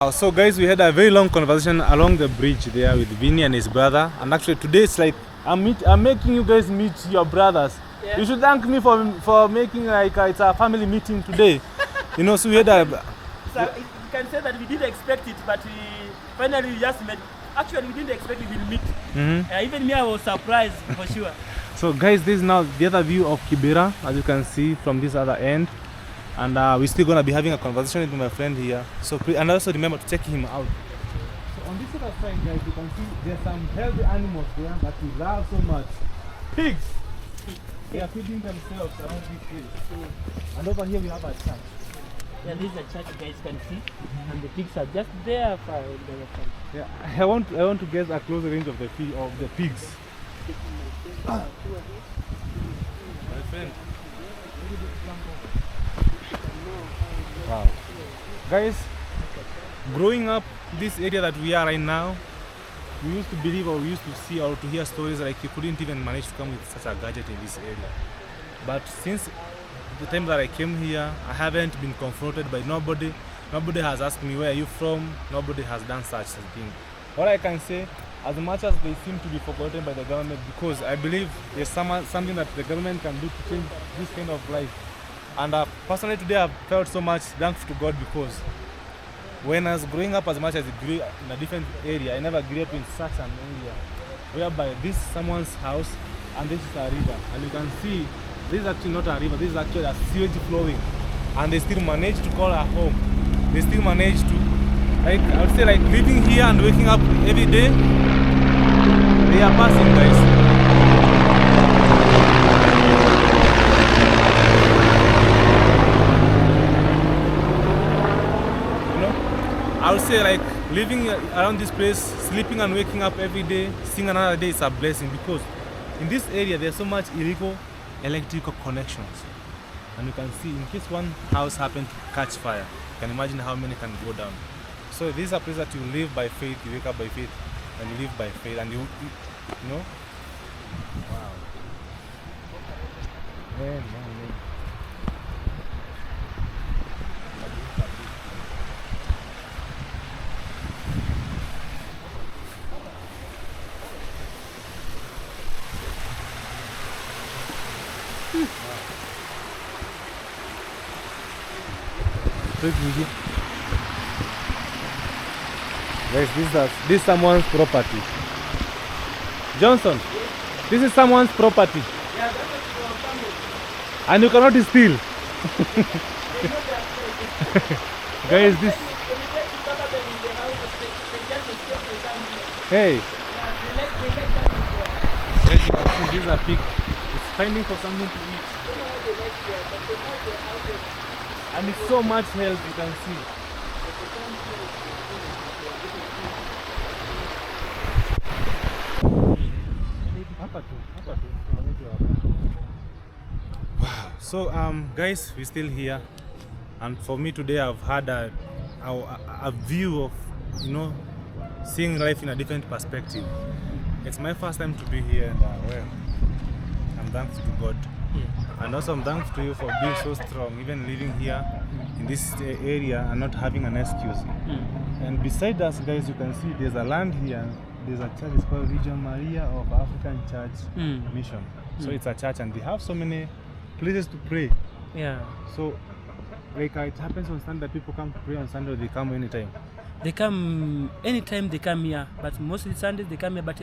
So guys, we had a very long conversation along the bridge there with Vinny and his brother, and actually today it's like I'm making you guys meet your brothers. Yeah. You should thank me for making like it's a family meeting today. You know, so we had a... So you can say that we didn't expect it, but we finally just met. Actually, we didn't expect we will meet. Even me, I was surprised for sure. So guys, this is now the other view of Kibera, as you can see from this other end. And we're still going to be having a conversation with my friend here. So and also remember to check him out. So on this other side, guys, you can see there's some healthy animals there that we love so much. Pigs! They are feeding themselves around this place. And over here we have a church. Yeah, this is a church, you guys can see. And the pigs are just there for the other side. Yeah, I want to get a closer range of the pigs. My friend. Wow. Guys, growing up this area that we are right now, we used to believe or we used to see or to hear stories like you couldn't even manage to come with such a gadget in this area. But since the time that I came here, I haven't been confronted by nobody. Nobody has asked me, where are you from? Nobody has done such a thing. What I can say, as much as they seem to be forgotten by the government, because I believe there's something that the government can do to change this kind of life. And personally today I've felt so much thankful to God, because when I was growing up, as much as I grew in a different area, I never grew up in such an area whereby this is someone's house and this is a river. And you can see this is actually not a river, this is actually a sewage flowing. And they still manage to call a home. They still manage to, like, I would say, like living here and waking up every day. They are passing, guys. I would say, like, living around this place, sleeping and waking up every day, seeing another day is a blessing, because in this area there's so much illegal electrical connections. And you can see, in case one house happens to catch fire, you can imagine how many can go down. So this is a place that you live by faith, you wake up by faith, and you live by faith, and you know? Wow. Man. Guys, this is someone's property. Johnson, this is someone's property. Yeah, that's what and you cannot steal. Guys, this. Hey. Guys, you can see this is a pig. It's finding for something to eat. And it's so much health, you can see. Wow. So guys, we're still here, and for me today I've had a view of, you know, seeing life in a different perspective. It's my first time to be here, and well, I'm thankful to God. And also I'm thankful to you for being so strong, even living here in this area and not having an excuse. And beside us, guys, you can see there's a land here. There's a church, it's called Region Maria of African Church Mission. So it's a church, and they have so many places to pray. Yeah. So like it happens on Sunday, people come to pray on Sunday, or they come anytime? They come anytime they come here, but mostly Sundays they come here. But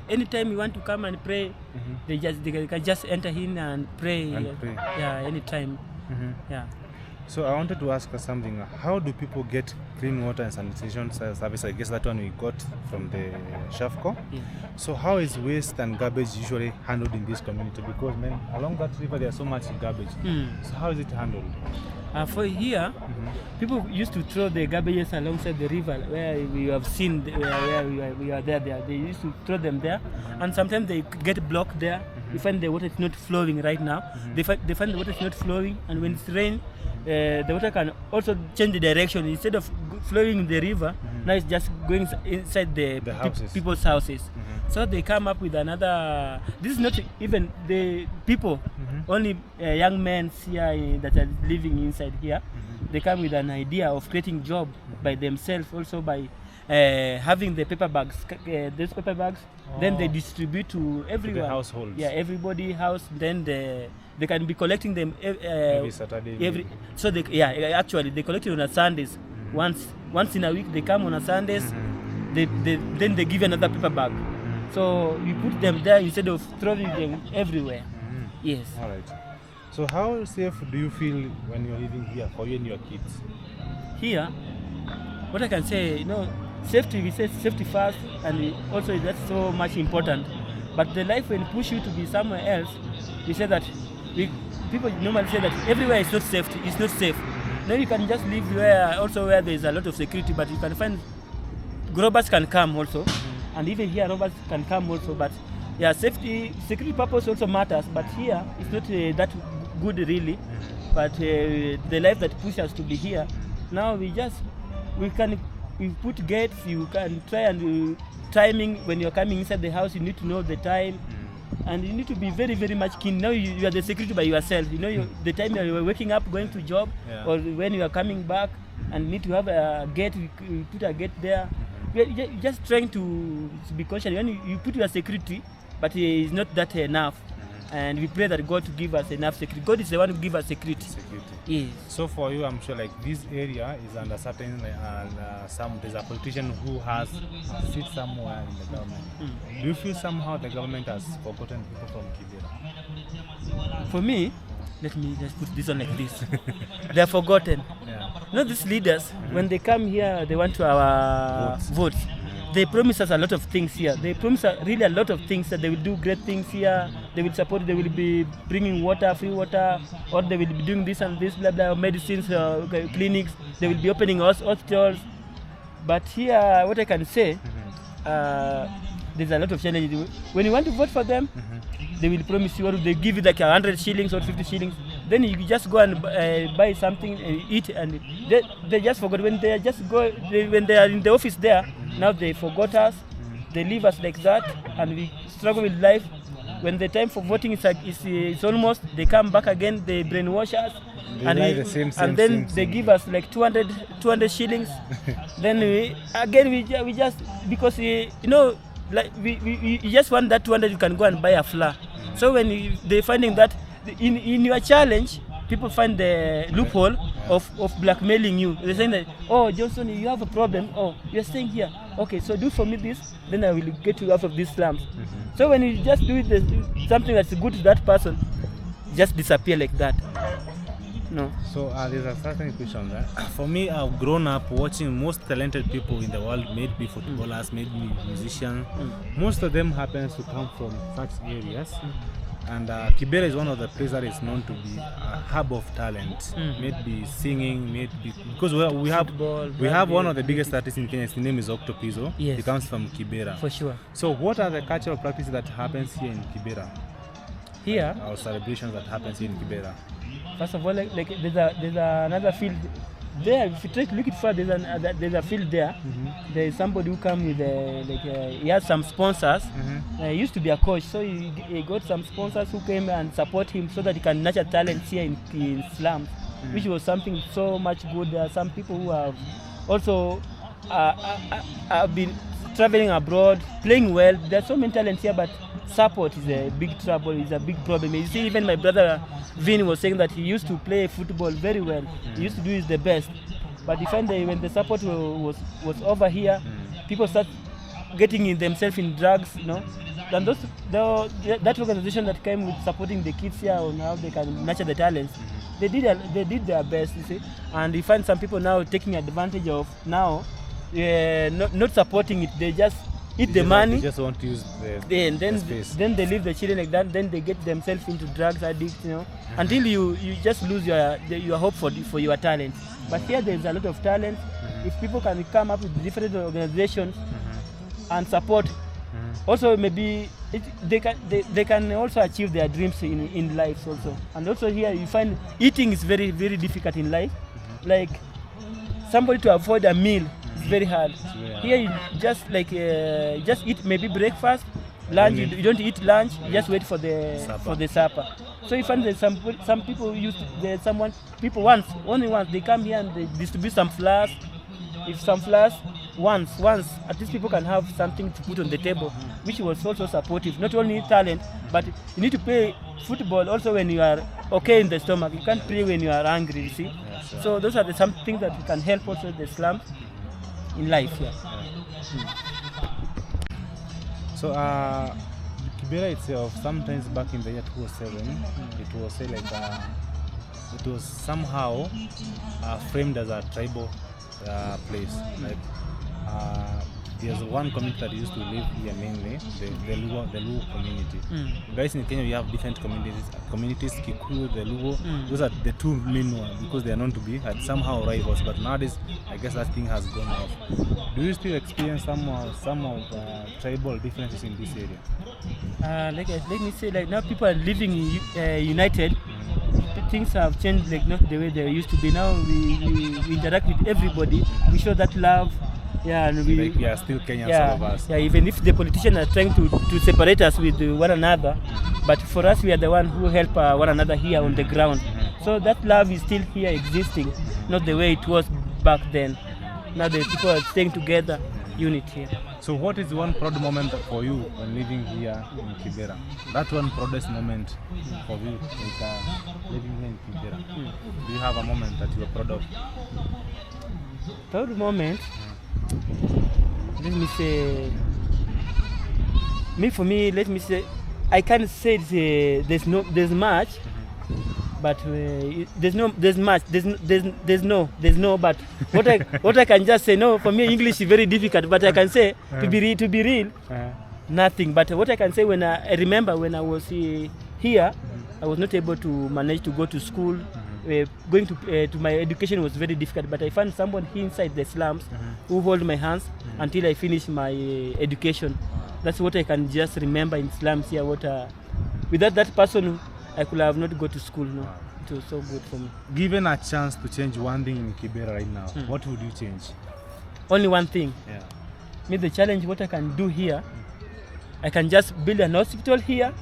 anytime you want to come and pray, they can just enter in and pray. Yeah, anytime. Yeah. So I wanted to ask something. How do people get clean water and sanitation service? I guess that one we got from the Shafco. Yeah. So how is waste and garbage usually handled in this community? Because man, along that river there's so much garbage. So how is it handled? For here, people used to throw the garbages alongside the river where we have seen where we are there. They used to throw them there, and sometimes they get blocked there. You find the water is not flowing right now. They find the water is not flowing, and when it's rain, the water can also change the direction. Instead of flowing in the river, now it's just going inside the houses. People's houses. So they come up with another. This is not even the people, only young men here that are living inside here. they come with an idea of creating job by themselves, also by having the paper bags, these paper bags, then they distribute to everyone. To the households. Yeah, everybody house. Then they can be collecting them every Saturday. So actually they collect it on a Sundays. Once in a week they come on a Sundays. Then they give another paper bag. So you put them there instead of throwing them everywhere. Yes. All right. So how safe do you feel when you're living here for you and your kids? Here, what I can say, safety, we say safety first, and also that's so much important. But the life will push you to be somewhere else. We say that people normally say that everywhere is not safe. It's not safe. Now you can just live where there is a lot of security, but you can find robbers can come also, and even here robbers can come also. But yeah, security purpose also matters. But here it's not that good really. But the life that pushes us to be here, now we put gates. You can try and timing when you're coming inside the house. You need to know the time, and you need to be very, very much keen. Now you are the security by yourself. The time you're waking up, going to job, or when you are coming back, and you need to have a gate. You put a gate there. We're just trying to be cautious. When you put your security, but it's not that enough. And we pray that God to give us enough security. God is the one who gives us security. Yes. So for you, I'm sure like this area is under certain there's a politician who has sit somewhere in the government. Do you feel somehow the government has forgotten people from Kibera? For me, let me just put this on like this. They are forgotten. These leaders, when they come here, they want our votes. They promise us a lot of things here. They promise really a lot of things, that they will do great things here. They will support, they will be bringing water, free water, or they will be doing this and this, blah, blah, medicines, clinics. They will be opening hospitals. But here, what I can say, there's a lot of challenges. When you want to vote for them, they will promise you, or they give you like 100 shillings or 50 shillings. Then you just go and buy something and eat, and they just forgot. When they when they are in the office there, now they forgot us. They leave us like that, and we struggle with life. When the time for voting is almost, they come back again. They brainwash us, and then they give us like 200 shillings. Then we just because like we just want that 200, you can go and buy a flour. So when they're finding that in your challenge, people find the loophole of blackmailing you. They're saying that, oh, Johnson, you have a problem. Oh, you're staying here. Okay, so do for me this, then I will get you out of these slums. So when you just do something that's good to that person, just disappear like that. No. So there's a certain question there. For me, I've grown up watching most talented people in the world, maybe footballers, maybe musicians. Most of them happens to come from such areas. And Kibera is one of the places that is known to be a hub of talent. Maybe singing, maybe because we have one of the biggest artists in Kenya. His name is Octopizzo. Yes. He comes from Kibera. For sure. So what are the cultural practices that happens here in Kibera? Here, our celebrations that happens here in Kibera. First of all, like there's another field there. If you try to look it further, there's a field there. There is somebody who come with he has some sponsors. He used to be a coach, so he got some sponsors who came and support him so that he can nurture talents here in slums, which was something so much good. There are some people who have also have been traveling abroad, playing well. There are so many talents here, but support is a big trouble, is a big problem. You see, even my brother Vin was saying that he used to play football very well. He used to do the best. But you find that when the support was over here, people start getting themselves in drugs, And that organization that came with supporting the kids here on how they can nurture the talents, they did their best, you see. And you find some people now taking advantage of not supporting it. They just eat the money. They just want to use the space. Then they leave the children like that. Then they get themselves into drugs addict, until you just lose your hope for your talent. But here there is a lot of talent. If people can come up with different organizations and support, also maybe they can also achieve their dreams in life also. And also here you find eating is very, very difficult in life. Like somebody to afford a meal. Very hard. Here you just eat maybe breakfast, lunch. You don't eat lunch. You just wait for the supper. So you find that some people only once they come here and they distribute some flowers. If some flowers once, at least people can have something to put on the table, which was also supportive. Not only talent, but you need to play football also when you are okay in the stomach. You can't play when you are angry, you see. Yeah, sure. So those are some things that can help also the slums in life. Yeah. So Kibera itself, sometimes back in the year 2007, it was say like it was somehow framed as a tribal place. Like there's one community that used to live here mainly, the Luo community. Guys, in Kenya we have different communities, Kikuyu, the Luo. Those are the two main ones because they are known to be somehow rivals. But nowadays, I guess that thing has gone off. Do you still experience some of tribal differences in this area? Let me say, like now people are living united. Things have changed, like not the way they used to be. Now we interact with everybody. We show that love. Yeah, and we are still Kenyans, all of us. Yeah, even if the politicians are trying to separate us with one another, but for us we are the one who help one another here on the ground. So that love is still here existing, not the way it was back then. Now the people are staying together, unity. So what is one proud moment for you when living here in Kibera? That one proudest moment for you living here in Kibera. Do you have a moment that you are proud of? Proud moment? Let me say, for me, let me say, I can't say there's much, but there's no. But what I can just say, no, for me English is very difficult. But I can say to be real, nothing. But what I can say when I remember when I was here, I was not able to manage to go to school. Going to my education was very difficult, but I found someone here inside the slums who hold my hands until I finish my education. That's what I can just remember in slums here. Without that person, I could have not go to school. No, it was so good for me. Given a chance to change one thing in Kibera right now, what would you change? Only one thing. Yeah. Me, the challenge what I can do here, I can just build an hospital here,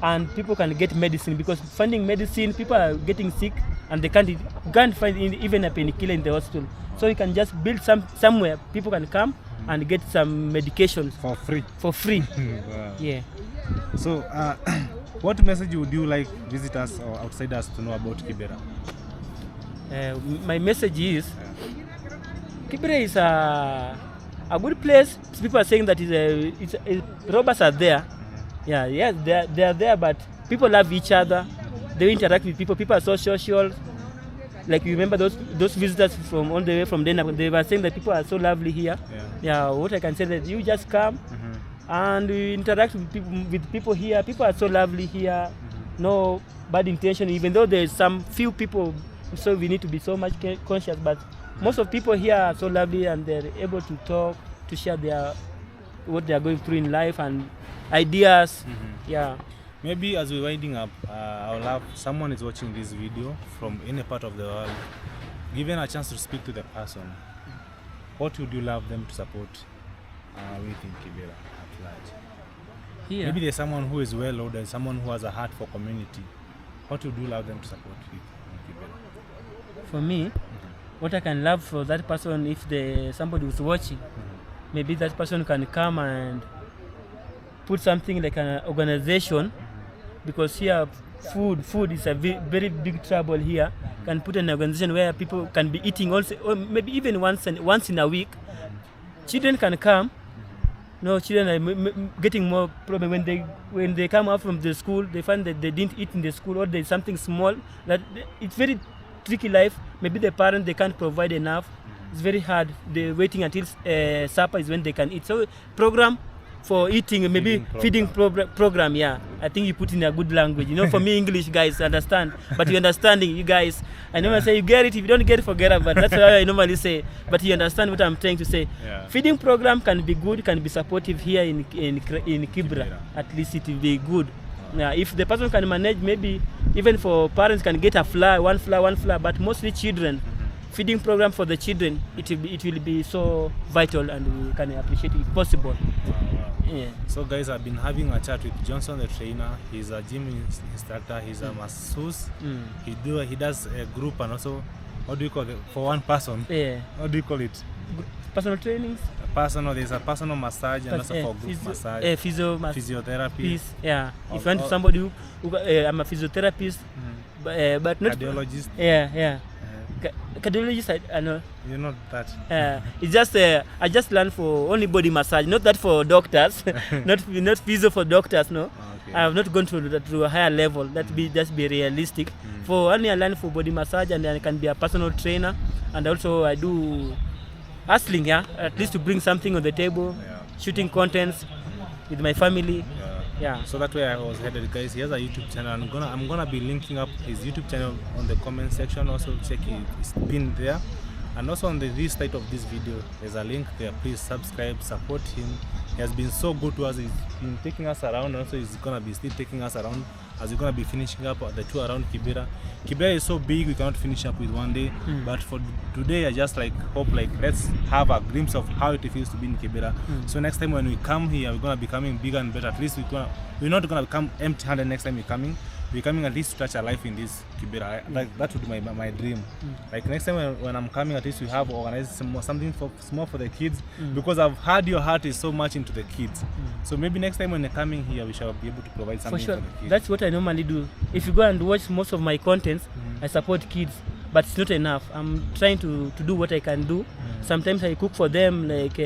and people can get medicine, because finding medicine, people are getting sick and they can't find even a painkiller in the hospital. So you can just build somewhere people can come and get some medications for free. For free. Wow. Yeah. So what message would you like visitors or outsiders to know about Kibera? My message is Kibera is a good place. People are saying that robbers are there. Yeah, yes, they are there, but people love each other. They interact with people. People are so social. Like you remember those visitors from all the way from Denmark, they were saying that people are so lovely here. Yeah, what I can say that you just come and you interact with people here. People are so lovely here. No bad intention, even though there's some few people, so we need to be so much conscious. But most of people here are so lovely and they're able to talk, to share what they are going through in life and ideas. Yeah. Maybe as we're winding up, I'll have someone is watching this video from any part of the world. Given a chance to speak to the person, what would you love them to support with in Kibera at large? Here. Maybe there's someone who is well ordered, someone who has a heart for community. What would you love them to support with in Kibera? For me, what I can love for that person, if somebody was watching, maybe that person can come and put something like an organization, because here food is a very big trouble here. Can put an organization where people can be eating also, or maybe even once in a week. Children can come. No, children are getting more problem when they come out from the school. They find that they didn't eat in the school, or there's something small that it's very tricky life. Maybe the parents, they can't provide enough. It's very hard. They're waiting until supper is when they can eat. So program for eating, maybe feeding program. Yeah, I think you put in a good language. You know, for me, English guys understand, but you understanding, you guys. I normally say you get it. If you don't get it, forget it. But that's what I normally say. But you understand what I'm trying to say. Yeah. Feeding program can be good, can be supportive here in Kibra. At least it will be good. Now, if the person can manage, maybe even for parents can get a flour, one flour. But mostly children, feeding program for the children, it will be so vital, and we can appreciate it if possible. Yeah. So guys, I've been having a chat with Johnson, the trainer. He's a gym instructor. He's a masseuse. He does a group, and also, what do you call it, for one person? Yeah. What do you call it? Personal trainings. There's a personal massage and also for group massage. Physiotherapy. Yeah. If you want somebody who I'm a physiotherapist, but not cardiologist. Yeah. Cardiologist, I know. You're not that. It's just I just learned for only body massage, not that for doctors, not physio for doctors. No, okay. I have not gone to a higher level. Just be realistic. For only I learned for body massage, and then I can be a personal trainer, and also I do hustling. Yeah, at least to bring something on the table, shooting contents with my family. Yeah. So that way I was headed, guys. He has a YouTube channel. I'm gonna be linking up his YouTube channel on the comment section. Also check it's pinned there, and also on this side of this video there's a link there. Please subscribe, support him. He has been so good to us. He's been taking us around. Also he's gonna be still taking us around as we're gonna be finishing up the tour around Kibera. Kibera is so big we cannot finish up with one day. But for today I just hope let's have a glimpse of how it feels to be in Kibera. So next time when we come here, we're gonna be coming bigger and better. At least we're not gonna come empty-handed next time we're coming. We're coming at least to touch a life in this Kibera. That would be my dream. Like next time when I'm coming, at least we have organized something small for the kids, because I've heard your heart is so much into the kids. So maybe next time when you're coming here, we shall be able to provide something for the kids. That's what I normally do. If you go and watch most of my contents, I support kids, but it's not enough. I'm trying to do what I can do. Sometimes I cook for them like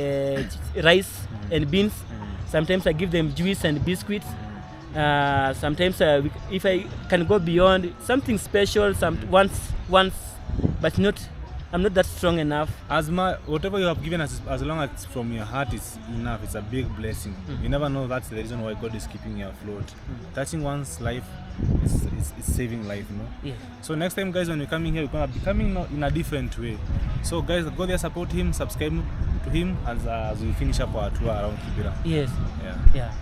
rice and beans. Sometimes I give them juice and biscuits. Sometimes if I can go beyond something special, once, but I'm not that strong enough. Whatever you have given us, as long as it's from your heart, is enough. It's a big blessing. You never know, that's the reason why God is keeping you afloat. Touching one's life is saving life, you know? Yeah. So next time, guys, when you're coming here, we're gonna be coming in a different way. So guys, go there, support him, subscribe to him as we finish up our tour around Kibera. Yes. Yeah.